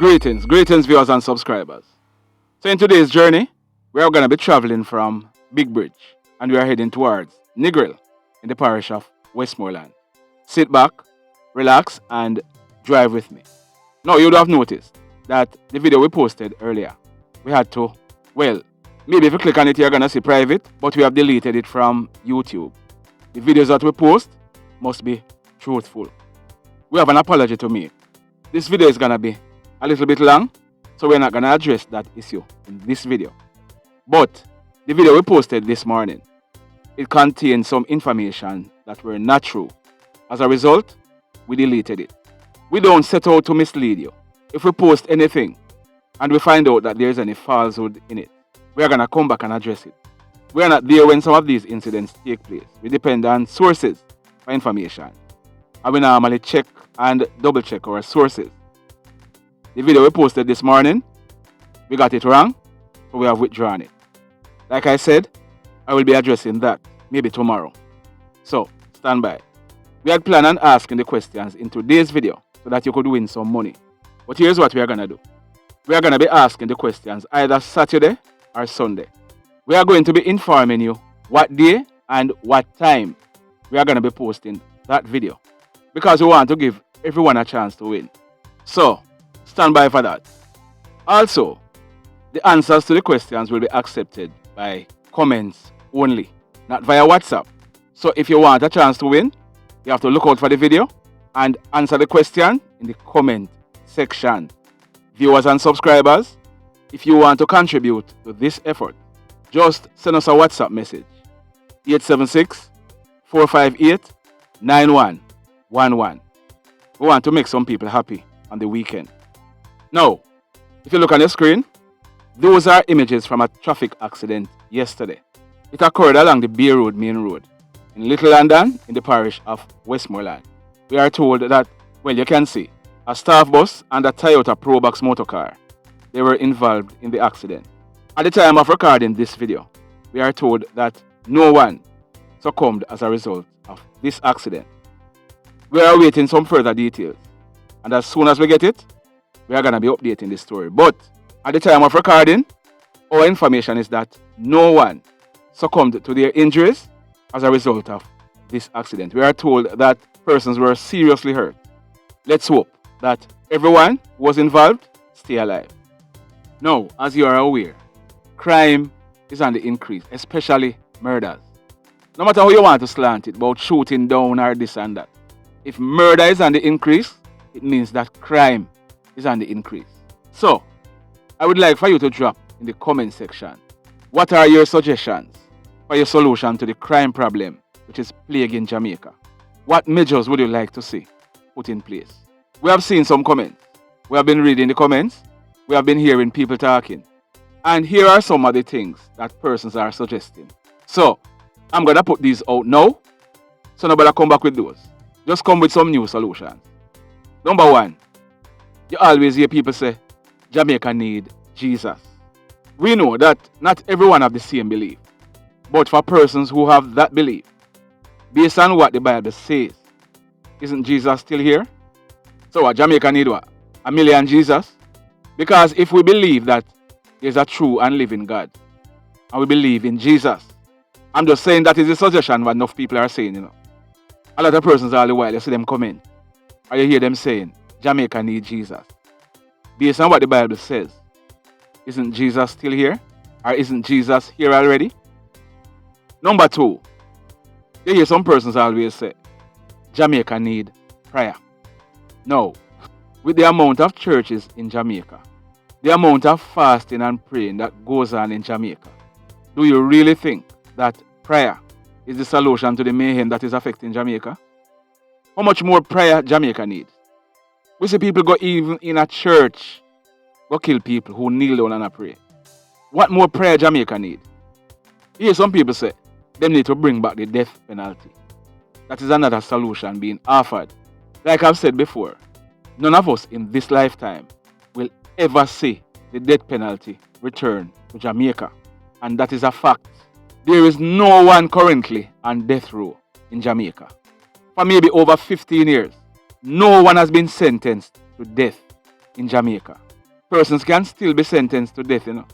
Greetings viewers and subscribers. So in today's journey, we are going to be traveling from Big Bridge and we are heading towards Negril in the parish of Westmoreland. Sit back, relax and drive with me. Now you would have noticed that the video we posted earlier, we had to, well, maybe if you click on it you're going to see private, but we have deleted it from YouTube. The videos that we post must be truthful. We have an apology to make. This video is going to be a little bit long, so we're not going to address that issue in this video. But the video we posted this morning, it contained some information that were not true. As a result, we deleted it. We don't set out to mislead you. If we post anything and we find out that there is any falsehood in it, we are going to come back and address it. We are not there when some of these incidents take place. We depend on sources for information. And we normally check and double check our sources. The video we posted this morning, we got it wrong, so we have withdrawn it. Like I said, I will be addressing that maybe tomorrow. So, stand by. We had planned on asking the questions in today's video so that you could win some money. But here's what we are going to do. We are going to be asking the questions either Saturday or Sunday. We are going to be informing you what day and what time we are going to be posting that video, because we want to give everyone a chance to win. So, stand by for that. Also, the answers to the questions will be accepted by comments only, not via WhatsApp. So if you want a chance to win, you have to look out for the video and answer the question in the comment section. Viewers and subscribers, if you want to contribute to this effort, just send us a WhatsApp message, 876-458-9111. We want to make some people happy on the weekend. Now, if you look on the screen, those are images from a traffic accident yesterday. It occurred along the Bay Road main road in Little London in the parish of Westmoreland. We are told that, well, you can see, a staff bus and a Toyota Probox motor car, they were involved in the accident. At the time of recording this video, we are told that no one succumbed as a result of this accident. We are awaiting some further details, and as soon as we get it, we are going to be updating this story. But at the time of recording, our information is that no one succumbed to their injuries as a result of this accident. We are told that persons were seriously hurt. Let's hope that everyone who was involved stay alive. Now, as you are aware, crime is on the increase, especially murders. No matter how you want to slant it, about shooting down or this and that. If murder is on the increase, it means that crime is on the increase. So, I would like for you to drop in the comment section, what are your suggestions for your solution to the crime problem which is plaguing Jamaica? What measures would you like to see put in place? We have seen some comments. We have been reading the comments. We have been hearing people talking. And here are some of the things that persons are suggesting. So, I'm going to put these out now, so nobody come back with those. Just come with some new solutions. Number one, you always hear people say, Jamaica need Jesus. We know that not everyone have the same belief. But for persons who have that belief, based on what the Bible says, isn't Jesus still here? So what, Jamaica need what? 1 million Jesus? Because if we believe that there's a true and living God, and we believe in Jesus, I'm just saying that is a suggestion what enough people are saying, A lot of persons all the while, you see them comment, or you hear them saying, Jamaica need Jesus. Based on what the Bible says, isn't Jesus still here? Or isn't Jesus here already? Number two, you hear some persons always say, Jamaica need prayer. No, with the amount of churches in Jamaica, the amount of fasting and praying that goes on in Jamaica, do you really think that prayer is the solution to the mayhem that is affecting Jamaica? How much more prayer Jamaica needs? We see people go even in a church, go kill people who kneel down and pray. What more prayer Jamaica need? Here some people say, them need to bring back the death penalty. That is another solution being offered. Like I've said before, none of us in this lifetime will ever see the death penalty return to Jamaica. And that is a fact. There is no one currently on death row in Jamaica. For maybe over 15 years, no one has been sentenced to death in Jamaica. Persons can still be sentenced to death, you know.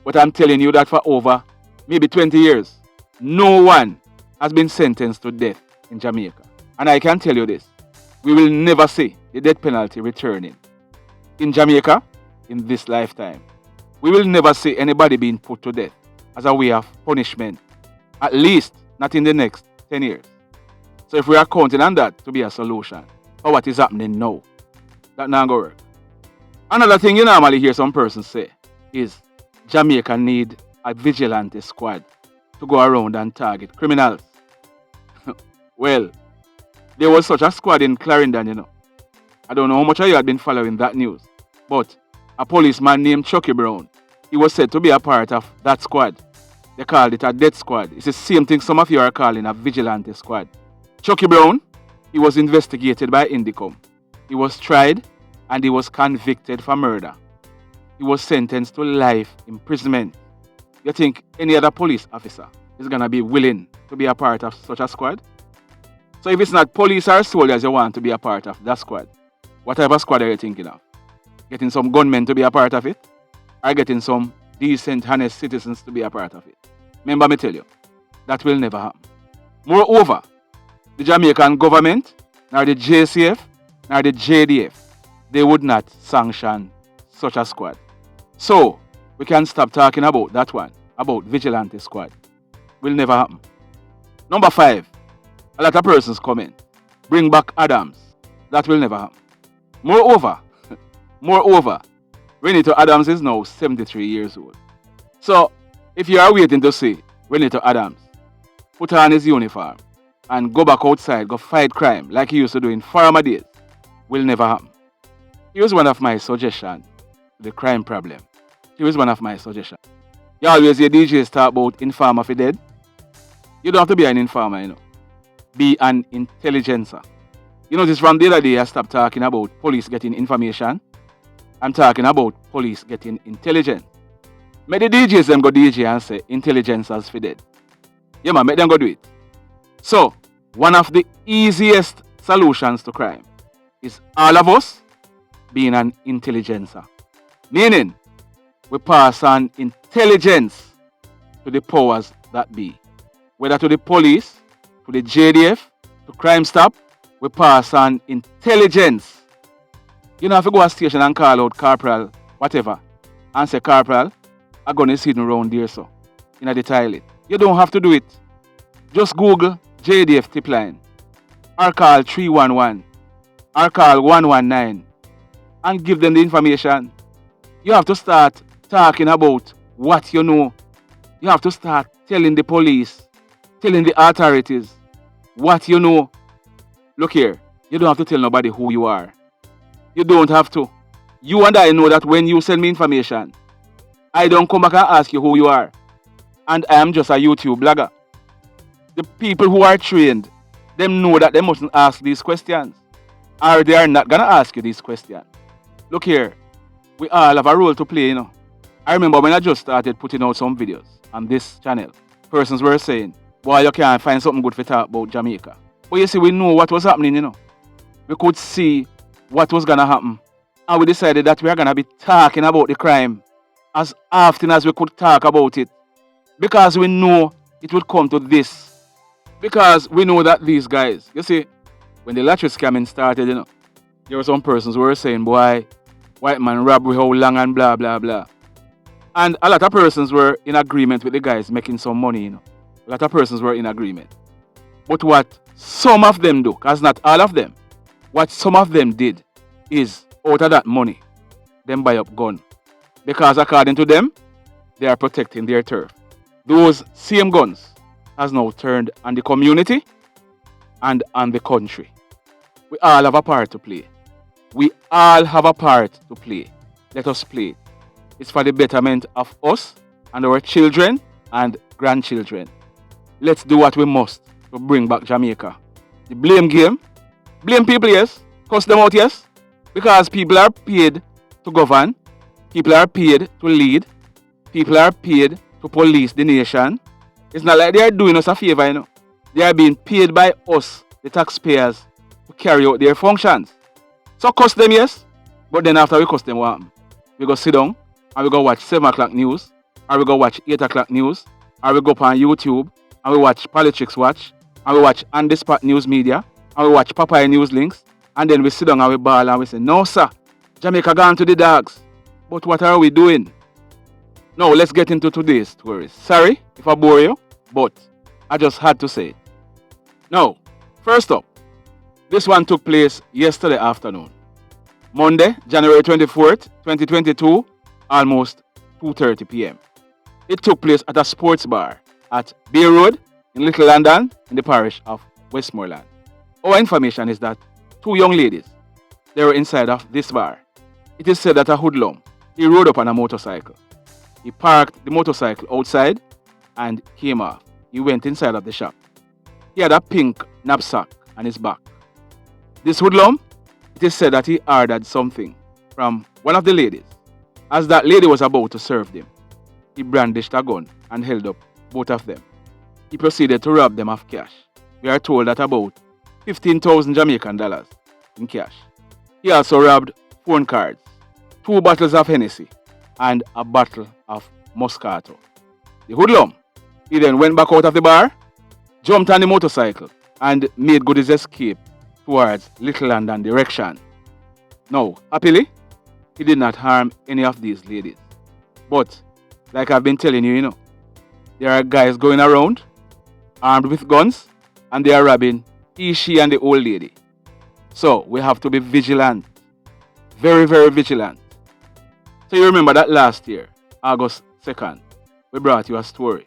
But I'm telling you that for over maybe 20 years, no one has been sentenced to death in Jamaica. And I can tell you this, we will never see the death penalty returning in Jamaica in this lifetime. We will never see anybody being put to death as a way of punishment, at least not in the next 10 years. So if we are counting on that to be a solution for what is happening now, that not going to work. Another thing you normally hear some persons say is Jamaica need a vigilante squad to go around and target criminals. Well, there was such a squad in Clarendon, you know. I don't know how much of you had been following that news, but a policeman named Chucky Brown, he was said to be a part of that squad. They called it a death squad. It's the same thing some of you are calling a vigilante squad. Chucky Brown, he was investigated by Indicom. He was tried and he was convicted for murder. He was sentenced to life imprisonment. You think any other police officer is going to be willing to be a part of such a squad? So if it's not police or soldiers you want to be a part of that squad, what type of squad are you thinking of? Getting some gunmen to be a part of it? Or getting some decent, honest citizens to be a part of it? Remember me tell you, that will never happen. Moreover, the Jamaican government, nor the JCF, nor the JDF, they would not sanction such a squad. So, we can stop talking about that one, about vigilante squad. Will never happen. Number 5, a lot of persons comment, bring back Adams. That will never happen. Moreover, Renito Adams is now 73 years old. So, if you are waiting to see Renito Adams put on his uniform and go back outside, go fight crime like he used to do in former days, will never happen. Here was one of my suggestions to the crime problem. Here was one of my suggestions. You always hear DJs talk about informer for dead. You don't have to be an informer, you know. Be an intelligencer. You notice from the other day I stopped talking about police getting information. I'm talking about police getting intelligence. Make the DJs them go DJ and say intelligencers for dead. Yeah man, make them go do it. So, one of the easiest solutions to crime is all of us being an intelligencer. Meaning, we pass on intelligence to the powers that be. Whether to the police, to the JDF, to Crime Stop, we pass on intelligence. You know, if you go to a station and call out Corporal, whatever, and say, Corporal, a gun is hidden around there, so, in the toilet. You don't have to do it. Just Google JDF tip line, or call 311, or call 119, and give them the information. You have to start talking about what you know. You have to start telling the police, telling the authorities what you know. Look here, you don't have to tell nobody who you are. You don't have to. You and I know that when you send me information, I don't come back and ask you who you are. And I am just a YouTube blogger. The people who are trained, them know that they mustn't ask these questions. Or they are not going to ask you these questions. Look here, we all have a role to play, you know. I remember when I just started putting out some videos on this channel, persons were saying, boy, you can't find something good to talk about Jamaica. But you see, we know what was happening, you know. We could see what was going to happen. And we decided that we are going to be talking about the crime as often as we could talk about it. Because we know it would come to this. Because we know that these guys, you see, when the lottery scamming started, you know, there were some persons who were saying, boy, white man rob we how long and blah, blah, blah. And a lot of persons were in agreement with the guys making some money, you know. A lot of persons were in agreement. But what some of them do, because not all of them, what some of them did is, out of that money, them buy up gun. Because according to them, they are protecting their turf. Those same guns has now turned on the community and on the country. We all have a part to play. We all have a part to play. Let us play. It's for the betterment of us and our children and grandchildren. Let's do what we must to bring back Jamaica. The blame game. Blame people, yes. Cuss them out, yes. Because people are paid to govern. People are paid to lead. People are paid to police the nation. It's not like they are doing us a favor, you know. They are being paid by us, the taxpayers, to carry out their functions. So cuss them, yes. But then after we cuss them, what happens? we go sit down and we go watch 7 o'clock news, or we go watch 8 o'clock news, or we go up on YouTube and we watch Politics Watch, and we watch On The Spot News Media, and we watch Papaya News Links, and then we sit down and we ball and we say, no sir, Jamaica gone to the dogs. But what are we doing? Now let's get into today's stories. Sorry if I bore you, but I just had to say it. Now, first up, this one took place yesterday afternoon. Monday, January 24th, 2022, almost 2:30 p.m. It took place at a sports bar at Bay Road in Little London in the parish of Westmoreland. Our information is that 2 young ladies, they were inside of this bar. It is said that a hoodlum, he rode up on a motorcycle. He parked the motorcycle outside and came off. He went inside of the shop. He had a pink knapsack on his back. This hoodlum, it is said that he ordered something from one of the ladies. As that lady was about to serve them, he brandished a gun and held up both of them. He proceeded to rob them of cash. We are told that about 15,000 Jamaican dollars in cash. He also robbed phone cards, 2 bottles of Hennessy, and a bottle of Moscato. The hoodlum, he then went back out of the bar, jumped on the motorcycle, and made good his escape towards Little London direction. Now, happily, he did not harm any of these ladies. But, like I've been telling you, there are guys going around, armed with guns, and they are robbing he, she, and the old lady. So, we have to be vigilant. Very, very vigilant. So, you remember that last year, August 2nd, we brought you a story.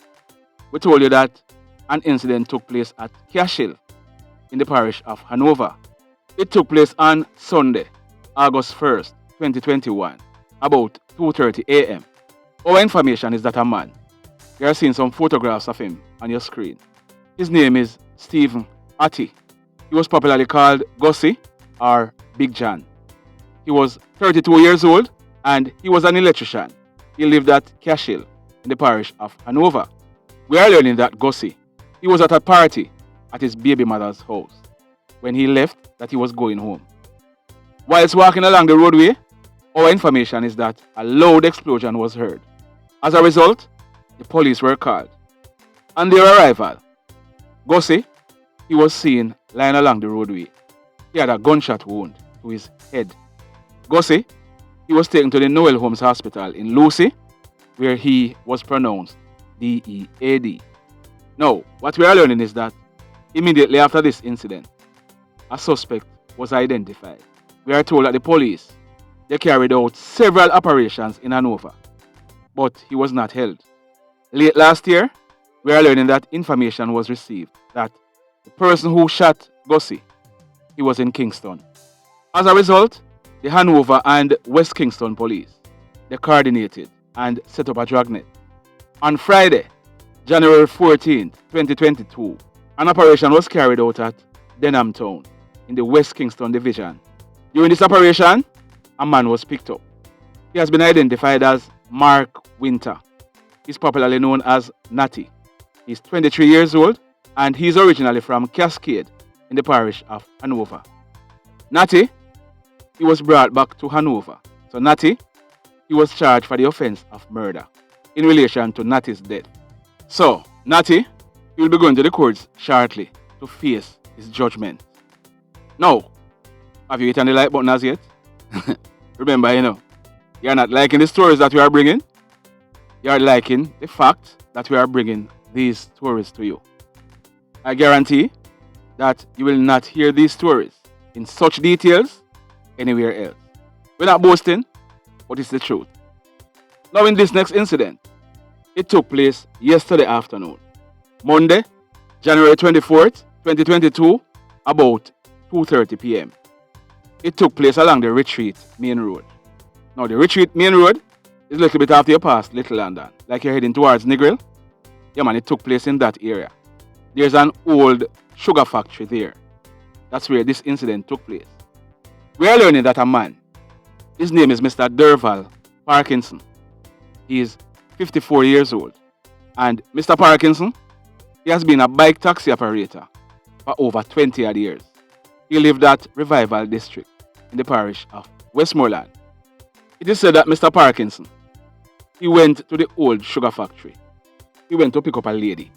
We told you that an incident took place at Cas Hill in the parish of Hanover. It took place on Sunday, August 1st, 2021, about 2:30 a.m. Our information is that a man, you are seeing some photographs of him on your screen. His name is Steve Ottey. He was popularly called Gussie or Big John. He was 32 years old and he was an electrician. He lived at Cas Hill in the parish of Hanover. We are learning that Gussie, he was at a party at his baby mother's house when he left that he was going home. Whilst walking along the roadway, our information is that a loud explosion was heard. As a result, the police were called. On their arrival, Gussie, he was seen lying along the roadway. He had a gunshot wound to his head. Gussie, he was taken to the Noel Holmes Hospital in Lucy, where he was pronounced DEAD. Now, what we are learning is that immediately after this incident, a suspect was identified. We are told that the police, they carried out several operations in Hanover, but he was not held. Late last year, we are learning that information was received that the person who shot Gussie, he was in Kingston. As a result, the Hanover and West Kingston police, they coordinated and set up a dragnet. On Friday, January 14th, 2022, an operation was carried out at Denham Town in the West Kingston division. During this operation, a man was picked up. He has been identified as Mark Wynter. He's popularly known as NATTY. He's 23 years old and he's originally from Cascade in the parish of Hanover. NATTY, he was brought back to Hanover. So NATTY, he was charged for the offense of murder in relation to NATTY's death. So, NATTY, he will be going to the courts shortly to face his judgment. Now, have you hit on the like button as yet? Remember, you're not liking the stories that we are bringing. You're liking the fact that we are bringing these stories to you. I guarantee that you will not hear these stories in such details anywhere else. We're not boasting, but it's the truth. Now, in this next incident, it took place yesterday afternoon, Monday, January 24th, 2022, about 2:30 p.m. It took place along the Retreat Main Road. Now, the Retreat Main Road is a little bit after you pass Little London, like you're heading towards Negril. Yeah, man, it took place in that area. There's an old sugar factory there. That's where this incident took place. We are learning that a man, his name is Mr. Derval Parkinson. He is 54 years old. And Mr. Parkinson, he has been a bike taxi operator for over 20 odd years. He lived at Revival District in the parish of Westmoreland. It is said that Mr. Parkinson, he went to the old sugar factory. He went to pick up a lady.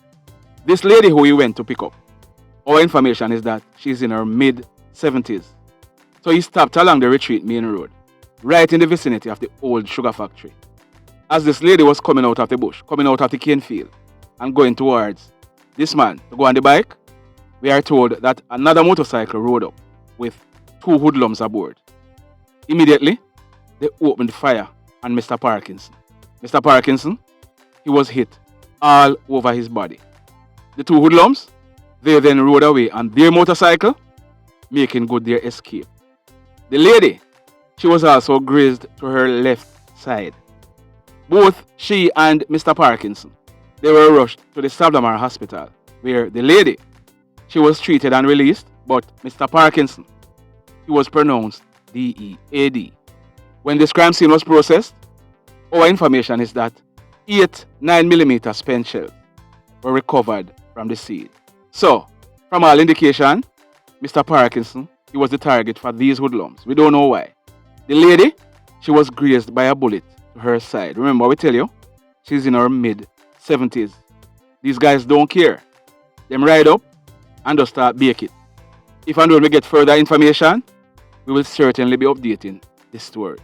This lady who he went to pick up, our information is that she's in her mid-70s. So he stopped along the retreat main road, right in the vicinity of the old sugar factory. As this lady was coming out of the bush, coming out of the cane field, and going towards this man to go on the bike, we are told that another motorcycle rode up with two hoodlums aboard. Immediately, they opened fire on Mr. Parkinson. Mr. Parkinson, he was hit all over his body. The two hoodlums, they then rode away on their motorcycle, making good their escape. The lady, she was also grazed to her left side. Both she and Mr. Parkinson, they were rushed to the Sablamar Hospital, where the lady, she was treated and released, but Mr. Parkinson, he was pronounced DEAD. When this crime scene was processed, our information is that 8 9mm spent shells were recovered from the scene. So, from all indication, Mr. Parkinson, he was the target for these hoodlums. We don't know why. The lady, she was grazed by a bullet to her side. Remember, we tell you, she's in her mid-70s. These guys don't care. Them ride up and just start bake it. If and when we get further information, we will certainly be updating this story.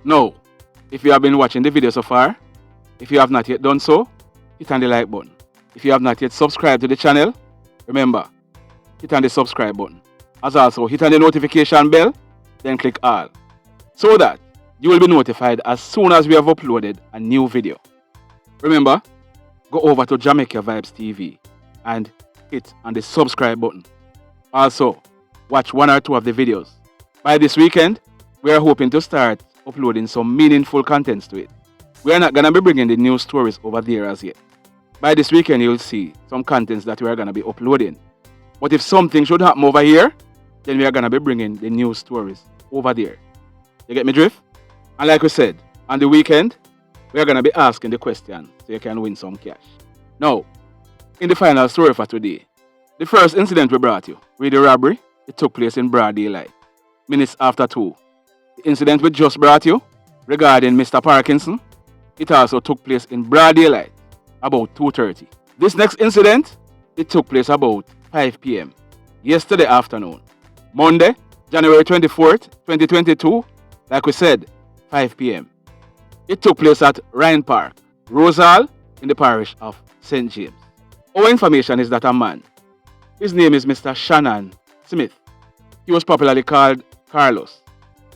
Now, if you have been watching the video so far, if you have not yet done so, hit on the like button. If you have not yet subscribed to the channel, remember, hit on the subscribe button. As also, hit on the notification bell, then click all, so that you will be notified as soon as we have uploaded a new video. Remember, go over to Jamaica Vibes TV and hit on the subscribe button. Also, watch one or two of the videos. By this weekend, we are hoping to start uploading some meaningful contents to it. We are not going to be bringing the news stories over there as yet. By this weekend, you will see some contents that we are going to be uploading. But if something should happen over here, then we are going to be bringing the news stories over there. You get me drift? And like we said, on the weekend, we are going to be asking the question so you can win some cash. Now, in the final story for today, the first incident we brought you with the robbery, it took place in broad daylight, minutes after 2. The incident we just brought you regarding Mr. Parkinson, it also took place in broad daylight, about 2:30. This next incident, it took place about 5 p.m. yesterday afternoon, Monday, January 24th, 2022, like we said, 5 p.m. It took place at Ryan Park, Rosal, in the parish of St. James. Our information is that a man, his name is Mr. Shanan Smith. He was popularly called Carlos.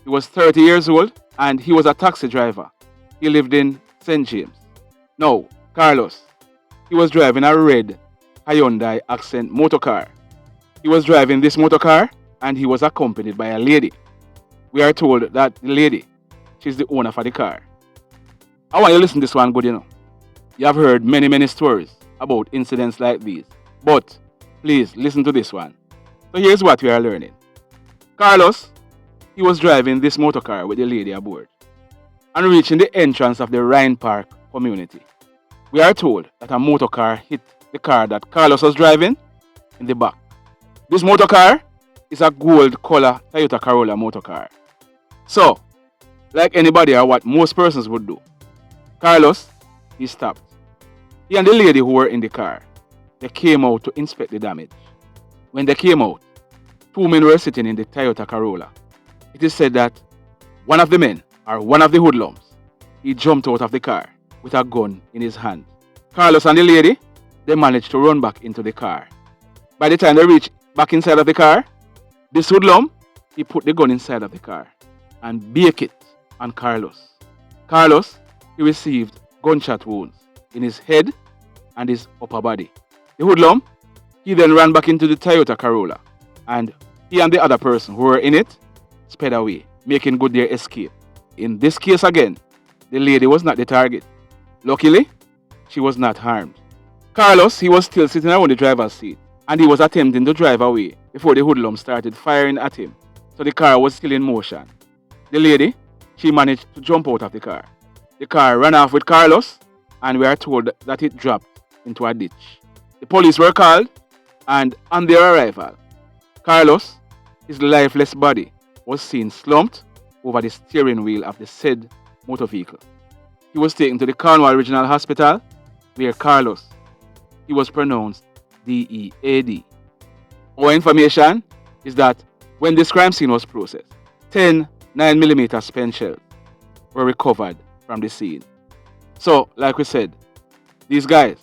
He was 30 years old and he was a taxi driver. He lived in St. James. Now, Carlos, he was driving a red Hyundai Accent motorcar. He was driving this motorcar and he was accompanied by a lady. We are told that the lady, she's the owner for the car. I want you to listen to this one good, you know. You have heard many stories about incidents like these, but please listen to this one. So here's what we are learning. Carlos, he was driving this motorcar with the lady aboard and reaching the entrance of the Ryan Park community. We are told that a motorcar hit the car that Carlos was driving in the back. This motorcar is a gold color Toyota Corolla motorcar. So, like anybody or what most persons would do, Carlos, he stopped. He and the lady who were in the car, they came out to inspect the damage. When they came out, 2 men were sitting in the Toyota Corolla. It is said that one of the men, or one of the hoodlums, he jumped out of the car with a gun in his hand. Carlos and the lady, they managed to run back into the car. By the time they reached back inside of the car, this hoodlum, he put the gun inside of the car and baked it on Carlos. Carlos, he received gunshot wounds in his head and his upper body. The hoodlum, he then ran back into the Toyota Corolla and he and the other person who were in it sped away, making good their escape. In this case again, the lady was not the target. Luckily, she was not harmed. Carlos, he was still sitting around the driver's seat and he was attempting to drive away before the hoodlum started firing at him. So the car was still in motion. The lady, she managed to jump out of the car. The car ran off with Carlos and we are told that it dropped into a ditch. The police were called and on their arrival, Carlos, his lifeless body was seen slumped over the steering wheel of the said motor vehicle. He was taken to the Cornwall Regional Hospital, where Carlos, he was pronounced DEAD. Our information is that when this crime scene was processed, 10 9mm spent shells were recovered from the scene. So, like we said, these guys,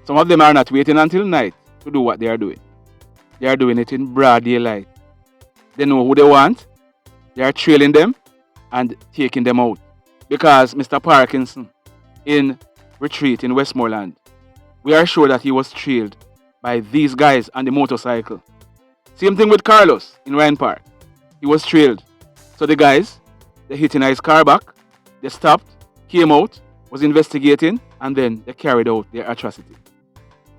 some of them are not waiting until night to do what they are doing. They are doing it in broad daylight. They know who they want, they are trailing them and taking them out. Because Mr. Parkinson, in retreat in Westmoreland, we are sure that he was trailed by these guys on the motorcycle. Same thing with Carlos in Ryan Park. He was trailed. So the guys, they hit in his car back, they stopped, came out, was investigating, and then they carried out their atrocity.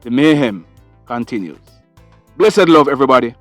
The mayhem continues. Blessed love, everybody.